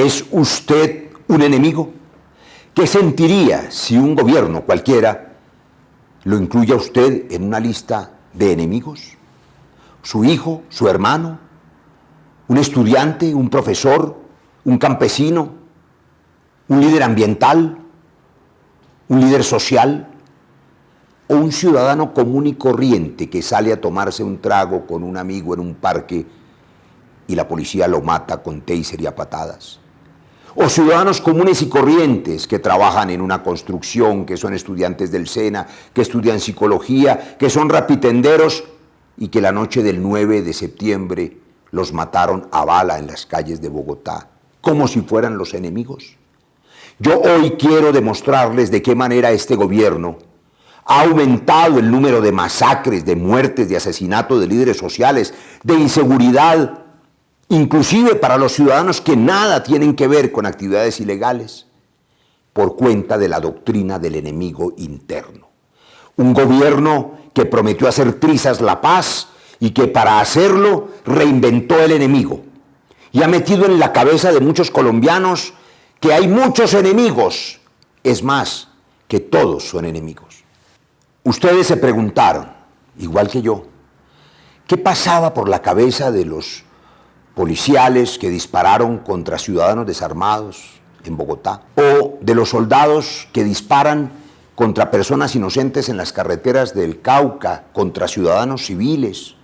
¿Es usted un enemigo? ¿Qué sentiría si un gobierno cualquiera lo incluye a usted en una lista de enemigos? ¿Su hijo, su hermano, un estudiante, un profesor, un campesino, un líder ambiental, un líder social o un ciudadano común y corriente que sale a tomarse un trago con un amigo en un parque y la policía lo mata con taser y a patadas? O ciudadanos comunes y corrientes que trabajan en una construcción, que son estudiantes del SENA, que estudian psicología, que son rapitenderos y que la noche del 9 de septiembre los mataron a bala en las calles de Bogotá, como si fueran los enemigos. Yo hoy quiero demostrarles de qué manera este gobierno ha aumentado el número de masacres, de muertes, de asesinatos de líderes sociales, de inseguridad, inclusive para los ciudadanos que nada tienen que ver con actividades ilegales, por cuenta de la doctrina del enemigo interno. Un gobierno que prometió hacer trizas la paz y que para hacerlo reinventó el enemigo y ha metido en la cabeza de muchos colombianos que hay muchos enemigos, es más, que todos son enemigos. Ustedes se preguntaron, igual que yo, ¿qué pasaba por la cabeza de los policiales que dispararon contra ciudadanos desarmados en Bogotá, o de los soldados que disparan contra personas inocentes en las carreteras del Cauca, contra ciudadanos civiles?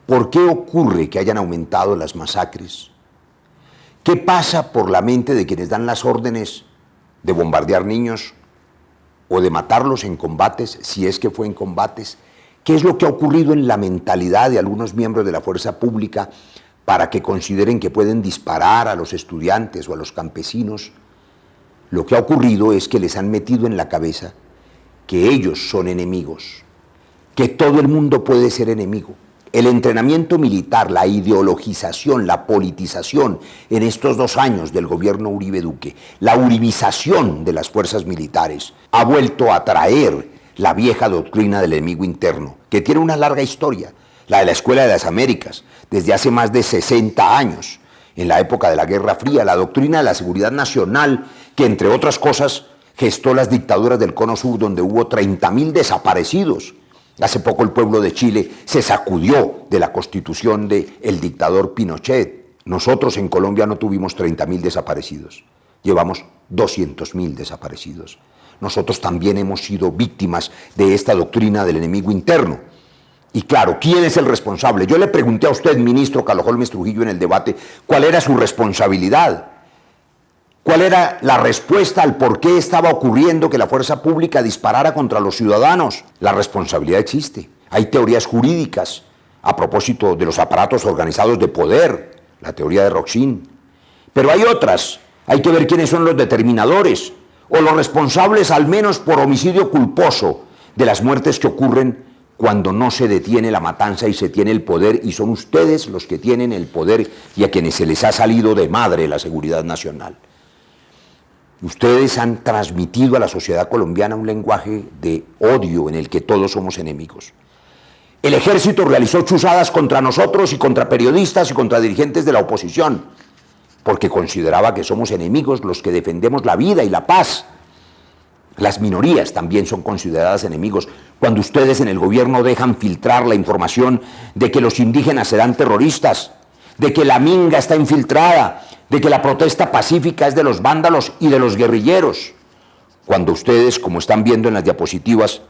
¿Por qué ocurre que hayan aumentado las masacres? ¿Qué pasa por la mente de quienes dan las órdenes de bombardear niños o de matarlos en combates, si es que fue en combates? ¿Qué es lo que ha ocurrido en la mentalidad de algunos miembros de la fuerza pública para que consideren que pueden disparar a los estudiantes o a los campesinos? Lo que ha ocurrido es que les han metido en la cabeza que ellos son enemigos, que todo el mundo puede ser enemigo. El entrenamiento militar, la ideologización, la politización en estos 2 años del gobierno Uribe Duque, la uribización de las fuerzas militares, ha vuelto a traer la vieja doctrina del enemigo interno, que tiene una larga historia, la de la Escuela de las Américas, desde hace más de 60 años, en la época de la Guerra Fría, la doctrina de la seguridad nacional, que entre otras cosas gestó las dictaduras del Cono Sur, donde hubo 30.000 desaparecidos. Hace poco el pueblo de Chile se sacudió de la constitución del dictador Pinochet. Nosotros en Colombia no tuvimos 30.000 desaparecidos, llevamos 200.000 desaparecidos. Nosotros también hemos sido víctimas de esta doctrina del enemigo interno. Y claro, ¿quién es el responsable? Yo le pregunté a usted, ministro Carlos Holmes Trujillo, en el debate, ¿cuál era su responsabilidad? ¿Cuál era la respuesta al por qué estaba ocurriendo que la fuerza pública disparara contra los ciudadanos? La responsabilidad existe. Hay teorías jurídicas a propósito de los aparatos organizados de poder, la teoría de Roxin. Pero hay otras. Hay que ver quiénes son los determinadores o los responsables, al menos por homicidio culposo, de las muertes que ocurren cuando no se detiene la matanza y se tiene el poder, y son ustedes los que tienen el poder y a quienes se les ha salido de madre la seguridad nacional. Ustedes han transmitido a la sociedad colombiana un lenguaje de odio en el que todos somos enemigos. El ejército realizó chuzadas contra nosotros y contra periodistas y contra dirigentes de la oposición, porque consideraba que somos enemigos los que defendemos la vida y la paz. Las minorías también son consideradas enemigos. Cuando ustedes en el gobierno dejan filtrar la información de que los indígenas serán terroristas, de que la minga está infiltrada, de que la protesta pacífica es de los vándalos y de los guerrilleros. Cuando ustedes, como están viendo en las diapositivas,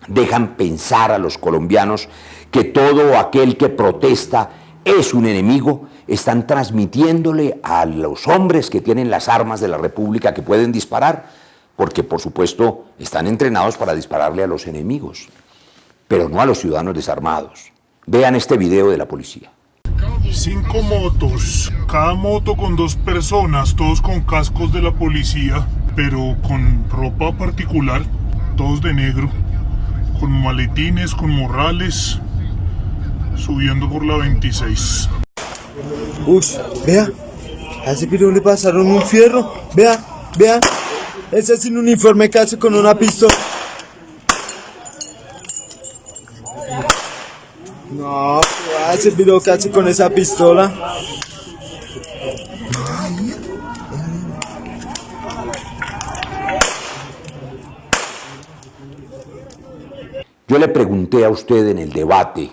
dejan pensar a los colombianos que todo aquel que protesta es un enemigo, están transmitiéndole a los hombres que tienen las armas de la República que pueden disparar, porque por supuesto están entrenados para dispararle a los enemigos, pero no a los ciudadanos desarmados. Vean este video de la policía. 5 motos, cada moto con 2 personas, todos con cascos de la policía, pero con ropa particular, todos de negro, con maletines, con morrales, subiendo por la 26. Ush, vea, a ese piro le pasaron un fierro, vea, ese sin uniforme casi con una pistola. No, a ese piro casi con esa pistola. Yo le pregunté a usted en el debate,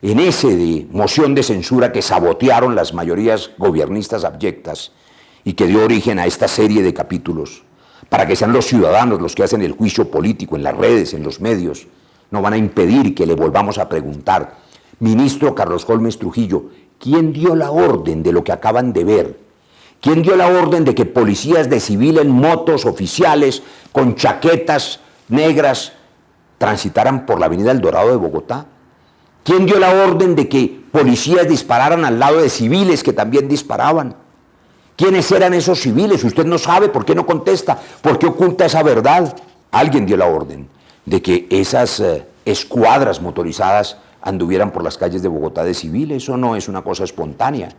en ese de moción de censura que sabotearon las mayorías gobiernistas abyectas y que dio origen a esta serie de capítulos, para que sean los ciudadanos los que hacen el juicio político en las redes, en los medios, no van a impedir que le volvamos a preguntar, ministro Carlos Holmes Trujillo, ¿quién dio la orden de lo que acaban de ver? ¿Quién dio la orden de que policías de civil en motos oficiales con chaquetas negras transitaran por la avenida El Dorado de Bogotá? ¿Quién dio la orden de que policías dispararan al lado de civiles que también disparaban? ¿Quiénes eran esos civiles? Usted no sabe, ¿por qué no contesta? ¿Por qué oculta esa verdad? Alguien dio la orden de que esas escuadras motorizadas anduvieran por las calles de Bogotá de civiles. Eso no es una cosa espontánea.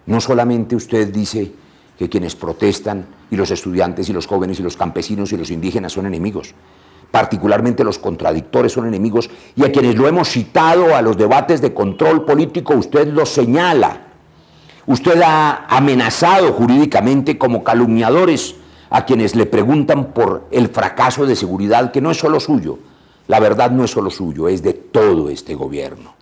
No solamente usted dice que quienes protestan y los estudiantes y los jóvenes y los campesinos y los indígenas son enemigos, particularmente los contradictores son enemigos, y a quienes lo hemos citado a los debates de control político usted los señala. Usted ha amenazado jurídicamente como calumniadores a quienes le preguntan por el fracaso de seguridad, que no es solo suyo. La verdad no es solo suyo, es de todo este gobierno.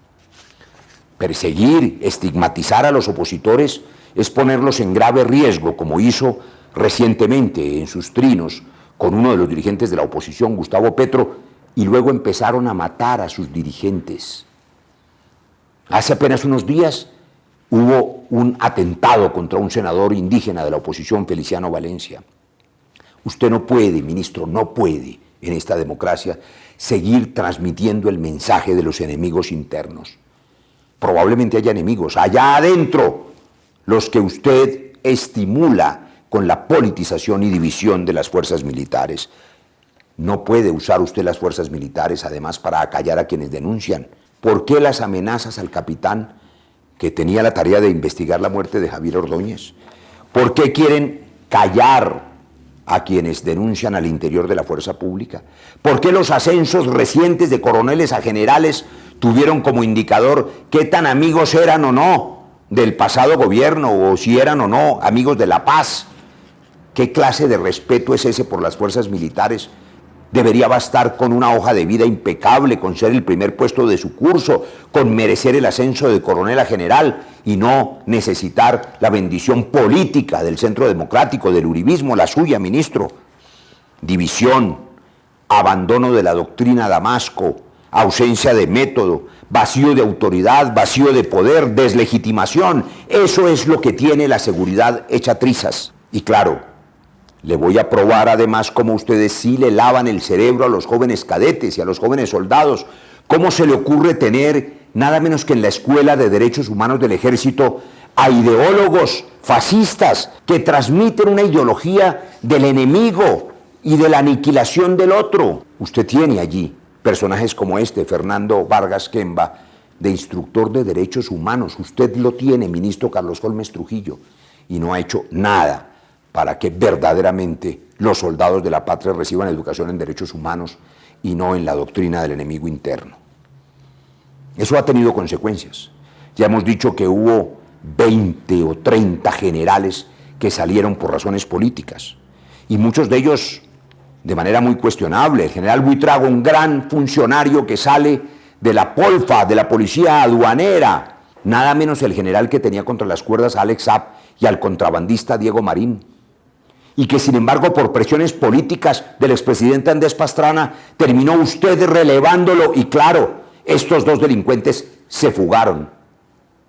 Perseguir, estigmatizar a los opositores es ponerlos en grave riesgo, como hizo recientemente en sus trinos con uno de los dirigentes de la oposición, Gustavo Petro, y luego empezaron a matar a sus dirigentes. Hace apenas unos días hubo un atentado contra un senador indígena de la oposición, Feliciano Valencia. Usted no puede, ministro, no puede en esta democracia seguir transmitiendo el mensaje de los enemigos internos. Probablemente haya enemigos allá adentro, los que usted estimula con la politización y división de las fuerzas militares. No puede usar usted las fuerzas militares además para acallar a quienes denuncian. ¿Por qué las amenazas al capitán que tenía la tarea de investigar la muerte de Javier Ordóñez? ¿Por qué quieren callar a quienes denuncian al interior de la fuerza pública? ¿Por qué los ascensos recientes de coroneles a generales tuvieron como indicador qué tan amigos eran o no del pasado gobierno, o si eran o no amigos de la paz? ¿Qué clase de respeto es ese por las fuerzas militares? Debería bastar con una hoja de vida impecable, con ser el primer puesto de su curso, con merecer el ascenso de coronel a general y no necesitar la bendición política del Centro Democrático, del uribismo, la suya, ministro. División, abandono de la doctrina Damasco, ausencia de método, vacío de autoridad, vacío de poder, deslegitimación. Eso es lo que tiene la seguridad hecha trizas. Y claro, le voy a probar además cómo ustedes sí le lavan el cerebro a los jóvenes cadetes y a los jóvenes soldados. ¿Cómo se le ocurre tener, nada menos que en la Escuela de Derechos Humanos del Ejército, a ideólogos fascistas que transmiten una ideología del enemigo y de la aniquilación del otro? Usted tiene allí personajes como este, Fernando Vargas Kemba, de instructor de derechos humanos. Usted lo tiene, ministro Carlos Holmes Trujillo, y no ha hecho nada para que verdaderamente los soldados de la patria reciban educación en derechos humanos y no en la doctrina del enemigo interno. Eso ha tenido consecuencias. Ya hemos dicho que hubo 20 o 30 generales que salieron por razones políticas, y muchos de ellos de manera muy cuestionable. El general Buitrago, un gran funcionario que sale de la POLFA, de la policía aduanera, nada menos el general que tenía contra las cuerdas a Alex Saab y al contrabandista Diego Marín, y que sin embargo por presiones políticas del expresidente Andrés Pastrana terminó usted relevándolo, y claro, estos dos delincuentes se fugaron.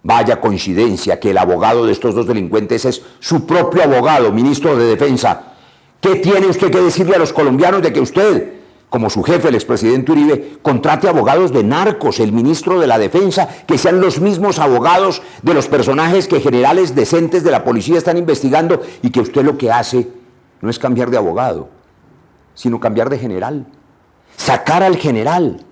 Vaya coincidencia que el abogado de estos dos delincuentes es su propio abogado, ministro de Defensa. ¿Qué tiene usted que decirle a los colombianos de que usted, como su jefe, el expresidente Uribe, contrate abogados de narcos, el ministro de la Defensa, que sean los mismos abogados de los personajes que generales decentes de la policía están investigando, y que usted lo que hace no es cambiar de abogado, sino cambiar de general? Sacar al general,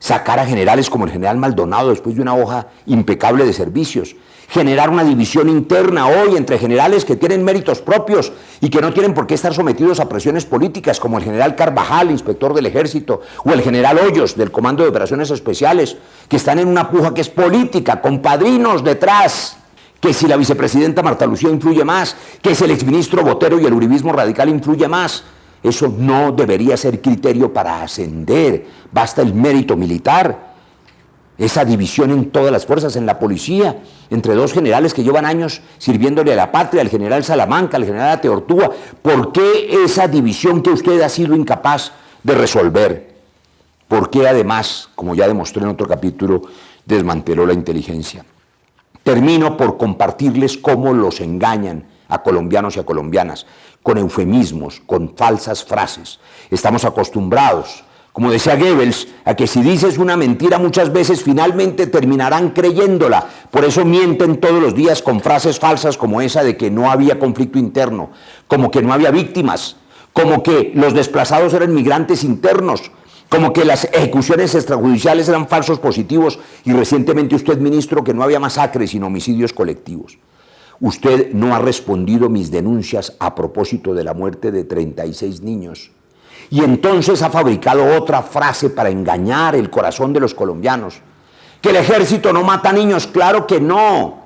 sacar a generales como el general Maldonado después de una hoja impecable de servicios, generar una división interna hoy entre generales que tienen méritos propios y que no tienen por qué estar sometidos a presiones políticas, como el general Carvajal, inspector del Ejército, o el general Hoyos, del Comando de Operaciones Especiales, que están en una puja que es política, con padrinos detrás, que si la vicepresidenta Marta Lucía influye más, que si el exministro Botero y el uribismo radical influye más. Eso no debería ser criterio para ascender. Basta el mérito militar. Esa división en todas las fuerzas, en la policía, entre dos generales que llevan años sirviéndole a la patria, el general Salamanca, el general Ateortúa. ¿Por qué esa división que usted ha sido incapaz de resolver? ¿Por qué además, como ya demostré en otro capítulo, desmanteló la inteligencia? Termino por compartirles cómo los engañan a colombianos y a colombianas, con eufemismos, con falsas frases. Estamos acostumbrados, como decía Goebbels, a que si dices una mentira muchas veces finalmente terminarán creyéndola. Por eso mienten todos los días con frases falsas como esa de que no había conflicto interno, como que no había víctimas, como que los desplazados eran migrantes internos, como que las ejecuciones extrajudiciales eran falsos positivos y recientemente usted, ministro, que no había masacres sino homicidios colectivos. Usted no ha respondido mis denuncias a propósito de la muerte de 36 niños. Y entonces ha fabricado otra frase para engañar el corazón de los colombianos. ¿Que el ejército no mata niños? ¡Claro que no!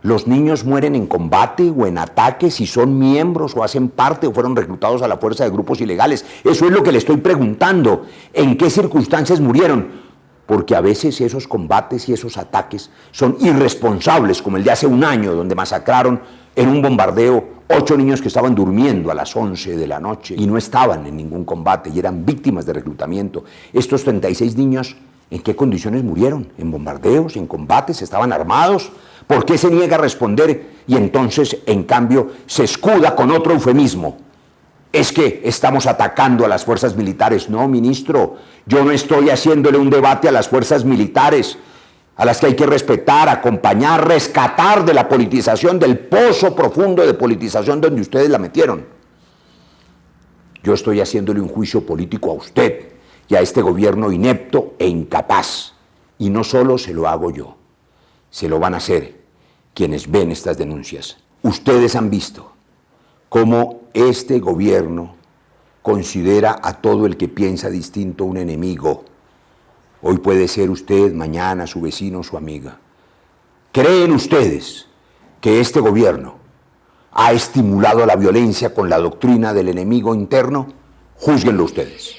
Los niños mueren en combate o en ataque si son miembros o hacen parte o fueron reclutados a la fuerza de grupos ilegales. Eso es lo que le estoy preguntando. ¿En qué circunstancias murieron? Porque a veces esos combates y esos ataques son irresponsables, como el de hace un año, donde masacraron en un bombardeo 8 niños que estaban durmiendo a las 11 de la noche y no estaban en ningún combate y eran víctimas de reclutamiento. Estos 36 niños, ¿en qué condiciones murieron? ¿En bombardeos? ¿En combates? ¿Estaban armados? ¿Por qué se niega a responder? Y entonces, en cambio, se escuda con otro eufemismo. Es que estamos atacando a las fuerzas militares. No, ministro, yo no estoy haciéndole un debate a las fuerzas militares, a las que hay que respetar, acompañar, rescatar de la politización, del pozo profundo de politización donde ustedes la metieron. Yo estoy haciéndole un juicio político a usted y a este gobierno inepto e incapaz. Y no solo se lo hago yo, se lo van a hacer quienes ven estas denuncias. Ustedes han visto cómo este gobierno considera a todo el que piensa distinto un enemigo. Hoy puede ser usted, mañana su vecino, su amiga. ¿Creen ustedes que este gobierno ha estimulado la violencia con la doctrina del enemigo interno? Júzguenlo ustedes.